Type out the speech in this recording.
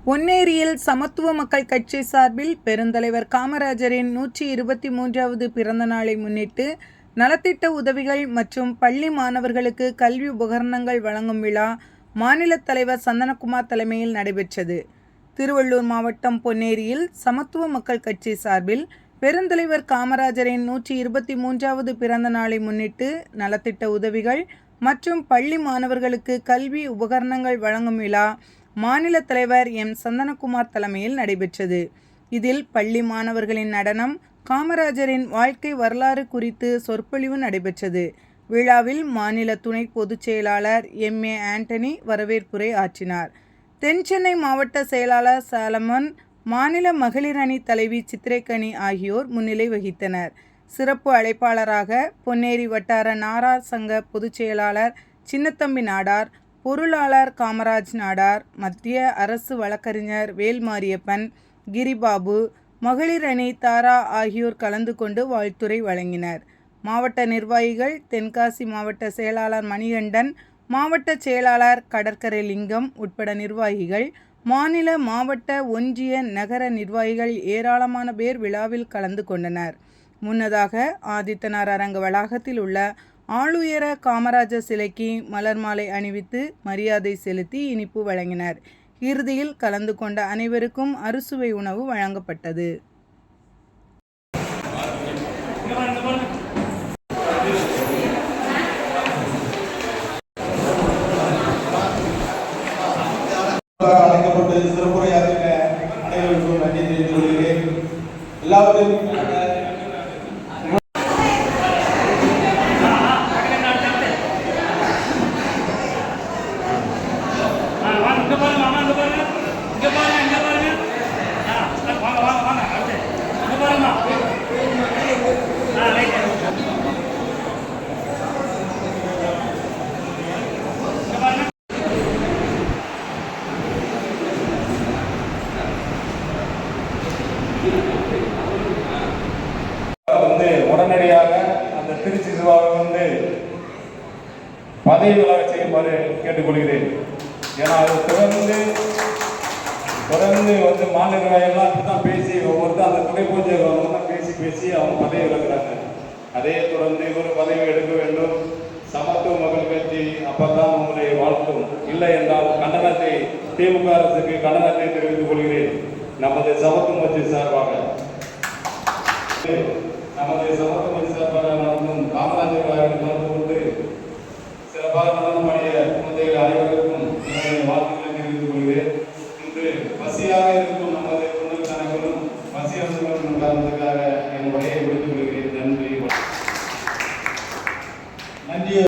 பொன்னேரியில் சமத்துவ மக்கள் கட்சி சார்பில் பெருந்தலைவர் காமராஜரின் 123வது பிறந்த நாளை முன்னிட்டு நலத்திட்ட உதவிகள் மற்றும் பள்ளி மாணவர்களுக்கு கல்வி உபகரணங்கள் வழங்கும் விழா மாநில தலைவர் சந்தனகுமார் தலைமையில் நடைபெற்றது. திருவள்ளூர் மாவட்டம் பொன்னேரியில் சமத்துவ மக்கள் கட்சி சார்பில் பெருந்தலைவர் காமராஜரின் 123வது பிறந்த நாளை முன்னிட்டு நலத்திட்ட உதவிகள் மற்றும் பள்ளி மாணவர்களுக்கு கல்வி உபகரணங்கள் வழங்கும் விழா மாநில தலைவர் எம். சந்தனகுமார் தலைமையில் நடைபெற்றது. இதில் பள்ளி மாணவர்களின் நடனம், காமராஜரின் வாழ்க்கை வரலாறு குறித்து சொற்பொழிவு நடைபெற்றது. விழாவில் மாநில துணை பொதுச் செயலாளர் எம். ஏ. ஆண்டனி வரவேற்புரை ஆற்றினார். தென்சென்னை மாவட்ட செயலாளர் சாலமன், மாநில மகளிர் அணி தலைவி சித்திரைக்கனி ஆகியோர் முன்னிலை வகித்தனர். சிறப்பு அழைப்பாளராக பொன்னேரி வட்டார நாடார் சங்க பொதுச் செயலாளர் சின்னத்தம்பி நாடார், பொருளாளர் காமராஜ் நாடார், மத்திய அரசு வழக்கறிஞர் வேல்மாரியப்பன், கிரிபாபு, மகளிர் அணி தாரா ஆகியோர் கலந்து கொண்டு வாழ்த்துரை வழங்கினர். மாவட்ட நிர்வாகிகள் தென்காசி மாவட்ட செயலாளர் மணிகண்டன், மாவட்ட செயலாளர் கடற்கரை லிங்கம் உட்பட நிர்வாகிகள், மாநில, மாவட்ட, ஒன்றிய, நகர நிர்வாகிகள் ஏராளமான பேர் விழாவில் கலந்து கொண்டனர். முன்னதாக ஆதித்தனார் அரங்க வளாகத்தில் உள்ள ஆளுயர காமராஜர் சிலைக்கு மலர் மாலை அணிவித்து மரியாதை செலுத்தி இனிப்பு வழங்கினர். இறுதியில் கலந்து கொண்ட அனைவருக்கும் அறுசுவை உணவு வழங்கப்பட்டது. உடனடியாக அந்த திருச்சி சிவாவை பதவி விலக செய்யுமாறு கேட்டுக்கொள்கிறேன். ஏன்னா அது தொடர்ந்து மாநில நிர்வாகிகள்லாம் தான் பேசி ஒவ்வொருத்தர் அந்த துணை பூஜை பேசி அவங்க பதவி விலகுறாங்க. அதே தொடர்ந்து இவர் பதவி எடுக்க வேண்டும். சமத்துவ மக்கள் கட்சி அப்பதான் உங்களை வாழ்த்தும். இல்லை என்றால் கண்டனத்தை, திமுக அரசுக்கு கண்டனத்தை தெரிவித்துக் கொள்கிறேன். நமது சமத்துவ கட்சி சார்பாக நடக்கும் காமராஜர் கலந்து கொண்டு சிறப்பாக நடனம் பாடிய குழந்தைகள் அனைவருக்கும் வாழ்த்துக்களை தெரிவித்துக் கொள்கிறேன். இன்று பசியாக இருக்கும் நமது தொண்டர் அனைவரும் பசி அரசு காரணத்துக்காக என் உரையை முடித்துக் கொள்கிறேன். நன்றி.